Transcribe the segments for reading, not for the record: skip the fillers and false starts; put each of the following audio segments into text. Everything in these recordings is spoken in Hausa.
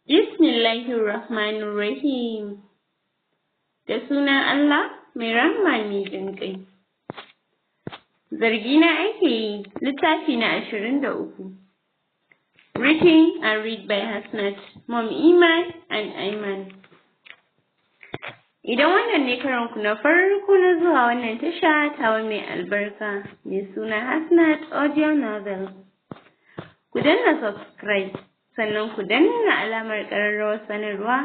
Bismillahirrahmanirrahim. Da sunan Allah mai rahma mai jin ƙai. Zargina ake yi, littafi na 23. Written and read by Hasnat, Mom Iman and Aiman. Idan wannan ne karanku na farko na zuwa wannan tasha tawa mai albarka, mai suna Hasnat Audio Novel. Ku danna subscribe, sannan ku danna alamar ƙararrawar sanarwa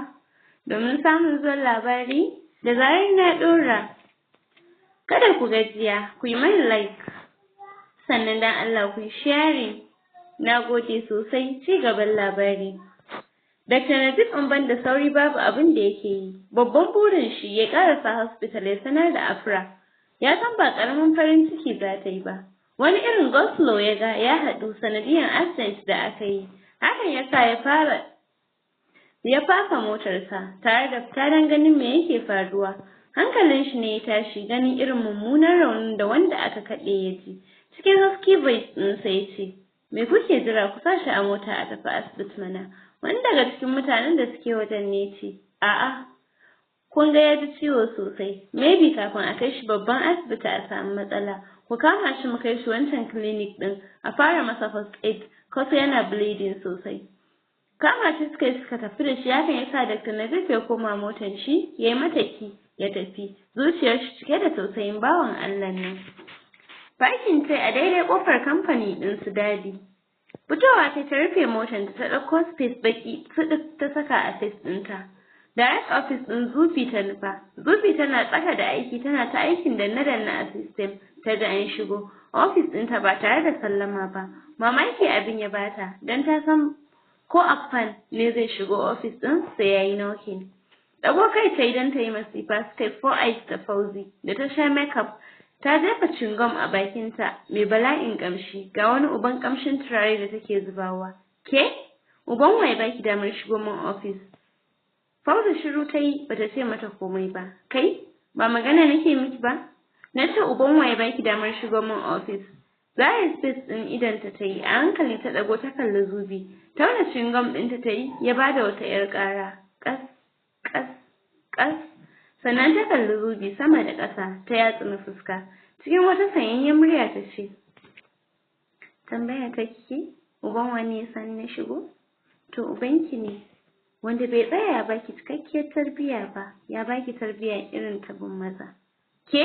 domin samun zuwan labari da zarar na ɗora. Kada ku gajiya, ku yi mana like, sannan dan Allah ku yi sharing. Na gode sosai, ci gaban labari. Dr. Najib in ban da sauri babu abin da yake yi. Babban burin shi ya ƙarasa hospital ya sanar da Afra. Ya san ba ƙaramin farin ciki za ta yi ba. Wani irin go-slow ya ga ya haɗu sanadiyan accident da aka yi. Hakan ya sa ya faka motarsa tare da fita don ganin me yake faruwa. Hankalin shi ne ya tashi ganin irin mummunan raunin da wanda aka kaɗe ya ji. Cikin husky voice ɗinsa ya ce, me kuke jira, ku sa shi a mota a tafi asibiti mana. Wani daga cikin mutanen da suke wajen ne ce, a'a, kun ga ya ji ciwo sosai, maybe kafin a kai shi babban asibiti a samu matsala. Ku kama shi mu kai shi wancan clinic ɗin a fara masa first aid, cause yana bleeding sosai. Kama shi suka tafi da shi, hakan ya sa Dr. Najib ya koma motan shi, ya yi mata ki, ya tafi, zuciyar shi cike da tausayin bawan Allah nan. Parking sai a daidai kofar kamfani ɗin su Dadi. Fitowa ta rufe motar ta ɗauko space baki ta saka a face ɗinta. Direct office ɗin Zubi ta nufa. Zubi tana tsaka da aiki, tana ta aikin danne-danne a system, ta ga an shigo. Office ɗinta ba tare da sallama ba. Mamaki abin ya bata, don ta san ko Affan ne zai shigo office ɗin sai ya yi knocking. Ɗago kai ta yi don ta yi masifa, step 4 eyes da Fauzi, da ta sha makeup. Ta jefa cingom a bakinta mai bala'in ƙamshi, ga wani uban ƙamshin turare da take zubawa. Ke? Uban waye baki damar shigo min ofis? Fauzi shiru ta yi bata ce mata komai ba. Kai? Ba magana nake miki ba? Na ce uban waye baki damar shigo min ofis? Zahir space ɗin idonta ta yi, a hankali ta ɗago ta kalli Zubi. Tauna cingom ɗinta ta yi, ya bada wata 'yar ƙara. Ƙas, ƙas, ƙas. Sannan ta kalli Zubi sama da ƙasa ta yatsuna fuska. Cikin wata sanyayyen murya ta ce, tambaya ta kike, uban wani ya san na shigo? To ubanki ne, wanda bai tsaya ya baki cikakkiyar tarbiyya ba, ya baki tarbiyya irin ta bin maza. Ke?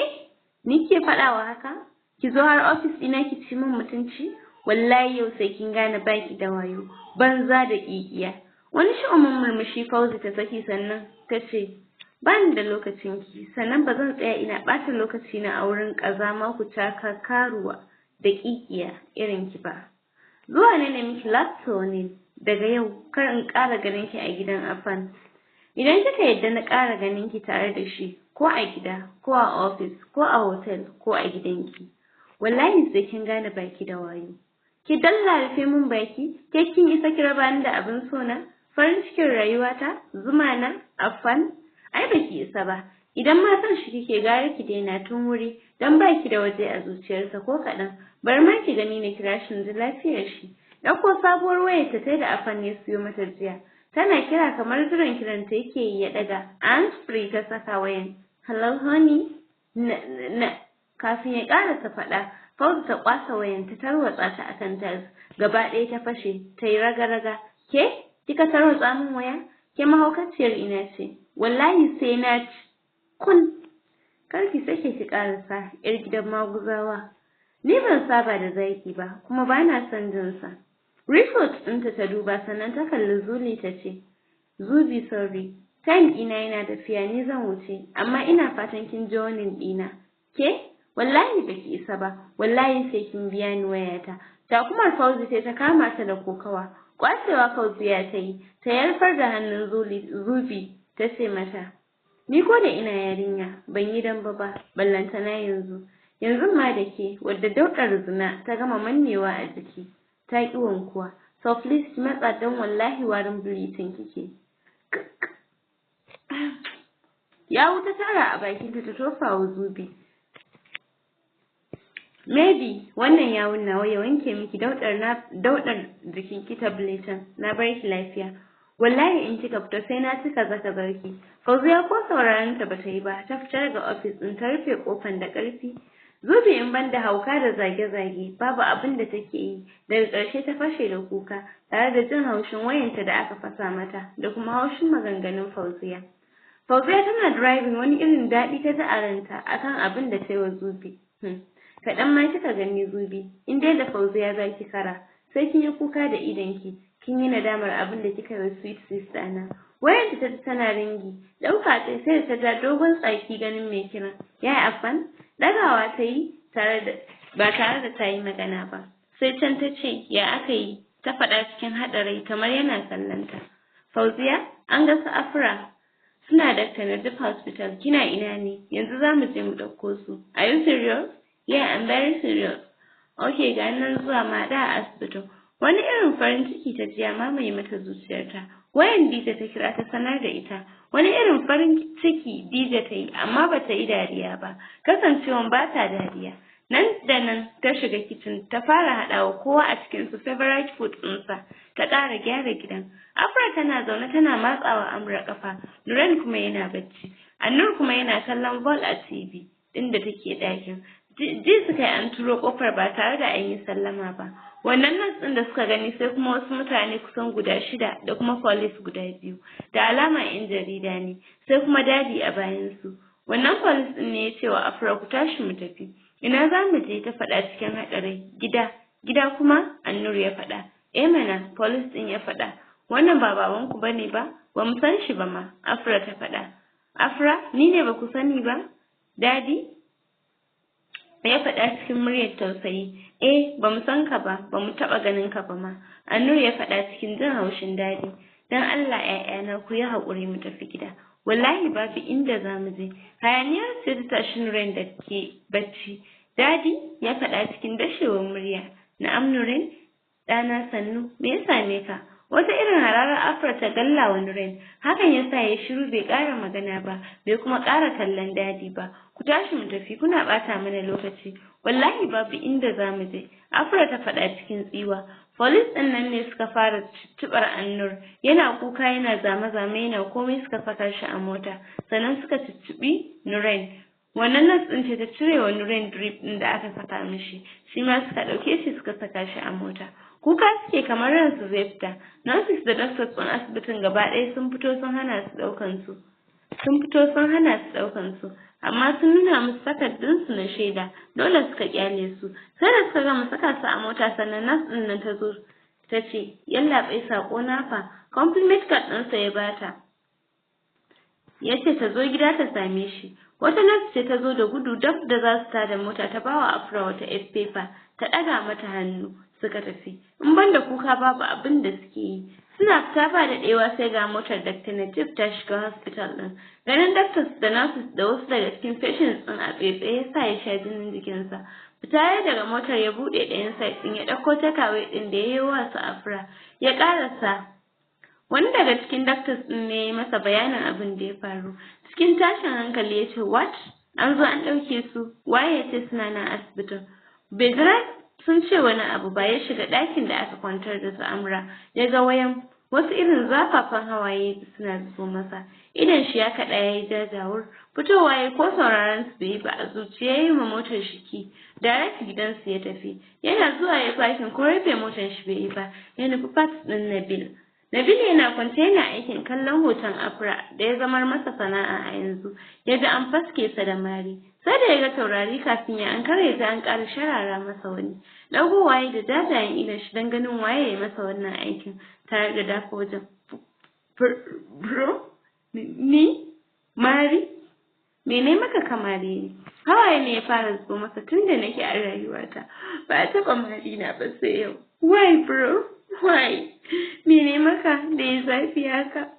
Ni ke faɗawa haka? Ki zo har ofis ɗina ki ci min mutunci? Wallahi yau sai kin gane baki da wayo, banza da ƙiƙiya. Wani sha'umin murmushi Fauzi ta saki sannan ta ce, ba ni da lokacin ki, sannan ba zan tsaya ina ɓata lokaci na a wurin ƙazama ku taka karuwa da ƙiƙiya irin ki ba. Zuwa ne na miki last warning, daga yau kar in ƙara ganin ki a gidan Affan. Idan kika yadda na ƙara ganin ki tare da shi, ko a gida, ko a ofis, ko a hotel, ko a gidanki, wallahi sai kin gane baki da wayo. Ki dalla rufe min baki, ke kin isa ki raba ni da abin sona, farin cikin rayuwata, zuma na, Affan. Ai baki isa ba, idan ma san shi kike gara ki daina tun wuri, dan baki da waje a zuciyarsa ko kaɗan, bar ma ki gani na kira shi ji lafiyar shi. Ɗauko sabuwar wayar ta da Affan ya siyo mata jiya, tana kira kamar jiran kiranta yake yi ya ɗaga, hands free ta saka wayan. Hello honey, kafin ya ƙarasa faɗa, Fauzi ta ƙwasa wayan ta tarwatsa ta akan tiles, gaba ɗaya ta fashe, ta yi raga-raga. Ke? Kika tarwatsa min waya? Ke mahaukaciyar ina ce? Wallahi sai na ci kun. Kar ki sake ki karasa, yar gidan maguzawa. Ni ban saba da zaki ba, kuma ba na son jin sa. Report ɗinta ta duba sannan ta kalli Zuli ta ce, Zubi sorry, time ɗina yana tafiya ni zan wuce, amma ina fatan kin ji warning ɗina. Ke? Wallahi baki isa ba, wallahi sai kin biya ni wayata. Takumar Fauzi sai ta kama ta da kokawa. Kwacewa Fauziya ta yi, ta yarfar da hannun Zubi. Ta ce mata, ni ko da ina yarinya ban yi damba ba, ballantana yanzu. Yanzu ma da ke wadda daudar zina ta gama mannewa a jiki, ta ƙi wankuwa. So please ki matsa don wallahi warin bilitin kike. Ya wuta tara a bakinta ta tofa wa Zubi. Maybe wannan yawun nawa ya wanke miki daudar jikin ki tabletin, na bar ki lafiya. wallahi in kika fito sai na cika zaka zarki. Fauziya ko sauraron ta bata yi ba, ta fita daga ofis din ta rufe kofan da ƙarfi. Zubi in banda hauka da zage-zage babu abin da take yi. Daga ƙarshe ta fashe da kuka tare da jin haushin wayanta da aka fasa mata da kuma haushin maganganun Fauziya. Fauziya tana driving wani irin daɗi ta ji a ranta akan abin da ta yi wa Zubi. Kaɗan ma kika gani Zubi, in dai da Fauziya za ki kara, sai kin yi kuka da idonki, kin yi nadamar abin da kika yi wa sweet sister na. Wayarta ta ji tana ringi, ɗauka ta sai da ta ja dogon tsaki ganin mai kiran. Ya Affan? Ɗagawa ta yi ba tare da ta yi magana ba. Sai can ta ce, ya aka yi? Ta faɗa cikin haɗarai kamar yana kallonta. Fauziya, an ga su Afra. Suna Dr. Najib Hospital, kina ina ne? Yanzu za mu je mu ɗauko su. Are you serious? Yeah, I'm very serious. Okay, ga nan zuwa ma da a asibitin. Wani irin farin ciki ta ji ya mamaye mata zuciyarta. Wayan Dija ta kira ta sanar da ita. Wani irin farin ciki Dija ta yi, amma ba ta yi dariya ba. Kasancewan ba ta dariya. Nan da nan ta shiga kicin ta fara haɗawa kowa a cikin su favorite food ɗinsa. Ta ƙara gyara gidan. Afra tana zaune tana matsawa Amra ƙafa. Nuran kuma yana bacci. Annur kuma yana kallon ball a TV ɗin da take ɗakin. Ji suka yi an turo ƙofar ba tare da an yi sallama ba. Wannan nas ɗin da suka gani sai kuma wasu mutane kusan guda 6 da kuma police guda 2. Da alama 'yan jarida ne, sai kuma dadi a bayansu. Wannan police ɗin ne ya ce wa Afra ku tashi mu tafi. Ina za mu je ta faɗa cikin haɗari. Gida kuma Annur ya faɗa. Mana police ɗin ya faɗa. Wannan ba babanku bane ba? Ba mu san shi ba ma, Afra ta faɗa. Afra, ni ne ba ku sani ba? Dadi? Ya faɗa cikin muryar tausayi. Ba mu san ka ba, ba mu taɓa ganin ka ba ma. Annur ya faɗa cikin jin haushin dadi. Dan Allah ‘ya'yana ku yi haƙuri mu tafi gida. Wallahi babu inda za mu je. Hayaniyar ce ta tashi Nuren da ke bacci. Dadi ya faɗa cikin dashewar murya. Na'am Nuren, ɗana sannu, me ya same ka? Wata irin hararar Afra ta galla wa Nuren. Hakan ya sa ya shiru bai ƙara magana ba, bai kuma ƙara kallon dadi ba. Ku tashi mu tafi, kuna ɓata mana lokaci. Wallahi babu inda za mu je. Afra ta faɗa cikin tsiwa. Polis ɗin nan ne suka fara tuttuɓar Annur. Yana kuka yana zame-zame yana komai suka saka shi a mota. Sannan suka tuttuɓi Nuren. Wannan nas ɗin ce ta cire wa Nuren drip ɗin da aka saka mishi. Shi ma suka ɗauke shi suka saka shi a mota. Kuka suke kamar ransu zai fita. Nurses da doctors ɗin asibitin gaba ɗaya sun fito sun hana su ɗaukan su. Amma sun nuna musu takardunsu na shaida, dole suka kyale su. Sai da suka gama saka su a mota sannan nas ɗin nan ta zo ta ce, yallaɓai saƙo na fa, compliment card ɗinsa ya bata. Ya ce ta zo gida ta same shi. Wata nas ce ta zo da gudu dab da za su tada mota ta bawa Afra wata paper ta ɗaga mata hannu suka tafi. In banda kuka babu abin da suke yi. Suna fita ba da ɗewa sai ga motar Dr. Najib ta shiga hospital ɗin. Ganin doctors da nurses da wasu daga cikin patients ɗin a tsaye ya sa ya sha jinin jikinsa. Fita ya daga motar ya buɗe ɗayan side ɗin ya ɗauko takawai ɗin da ya yi wa su Afra. Ya ƙarasa. Wani daga cikin doctors ɗin ne ya yi masa bayanin abin da ya faru. Cikin tashin hankali ya ce, what? An zo an ɗauke su, waye ya ce suna nan asibitin? Bai jira sun ce wani abu ba ya shiga ɗakin da aka kwantar da su Amra. Ya ga wayan wasu irin zafafan hawaye suna zubo masa. Idan shi ya kaɗa ya yi jajawur. Fitowa ya ko sauraron su bai yi ba a zuciya ya yi ma motar shi ki. Direct gidansu ya tafi. Yana zuwa ya fakin ko rufe motar shi bai yi ba. Ya nufi fat ɗin Nabil. Nabil yana kwance yana aikin kallon hoton Afra da ya zamar masa sana'a a yanzu. Ya ji an faske sa da mari. Sai da ya ga taurari kafin ya ankara ya ji an ƙara sharara masa wani. Ɗago waye da jajayen idon shi don ganin waye ya masa wannan aikin tare da dafa wajen. Bro? Ni? Mari? Mene maka kamare ne? Hawaye ne ya fara zubo masa tun da nake a rayuwata. Ba a taɓa mari na ba sai yau. Why bro? Why? Mene maka da ya zafi haka?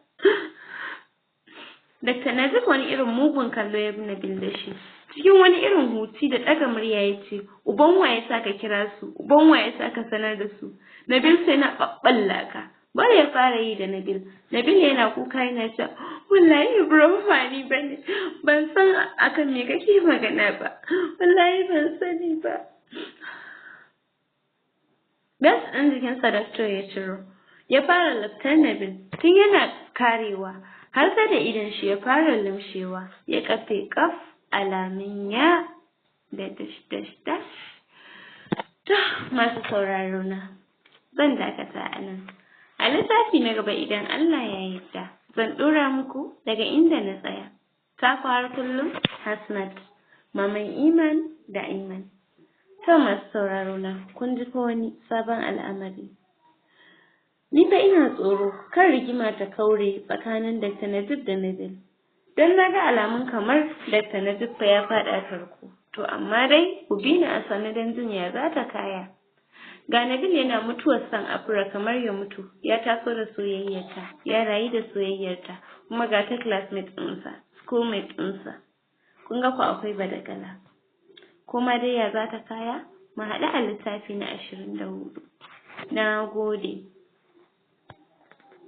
Dr. Najib wani irin mugun kallo ya bi Nabil da shi. Cikin wani irin huci da ɗaga murya ya ce, uban waye sa ka kira su, uban waye sa ka sanar da su. Nabil sai na ɓaɓɓalla ka. Bari ya fara yi da Nabil. Nabil yana kuka yana cewa, wallahi bro ba ni bane. Ban san akan me kake magana ba. Wallahi ban sani ba. Gas ɗin jikinsa doctor ya ciro. ya fara laftar Nabil tun yana karewa har sai da idan shi ya fara lumshewa ya kafe kaf alamin ya da dash. To masu sauraro na zan dakata a nan. A littafi na gaba idan Allah ya yarda zan ɗora muku daga inda na tsaya. Ta har kullum Hasnat, maman Iman da Iman. To masu sauraro na kun ji ko wani sabon al'amari. Ni fa ina tsoro kan rigima ta kaure tsakanin Dr. Najib da Nabil. Don na ga alamun kamar Dr. Najib fa ya faɗa tarko. To amma dai ku bi ni a sanadin duniya za ta kaya. Ga Nabil yana mutuwar san Afra kamar ya mutu, ya taso da soyayyarta, ya rayu da soyayyarta, kuma ga ta classmate ɗinsa, schoolmate ɗinsa. Kun ga ku akwai badagala. Kuma dai ya za ta kaya? Mu haɗu a littafi na 24. Na gode.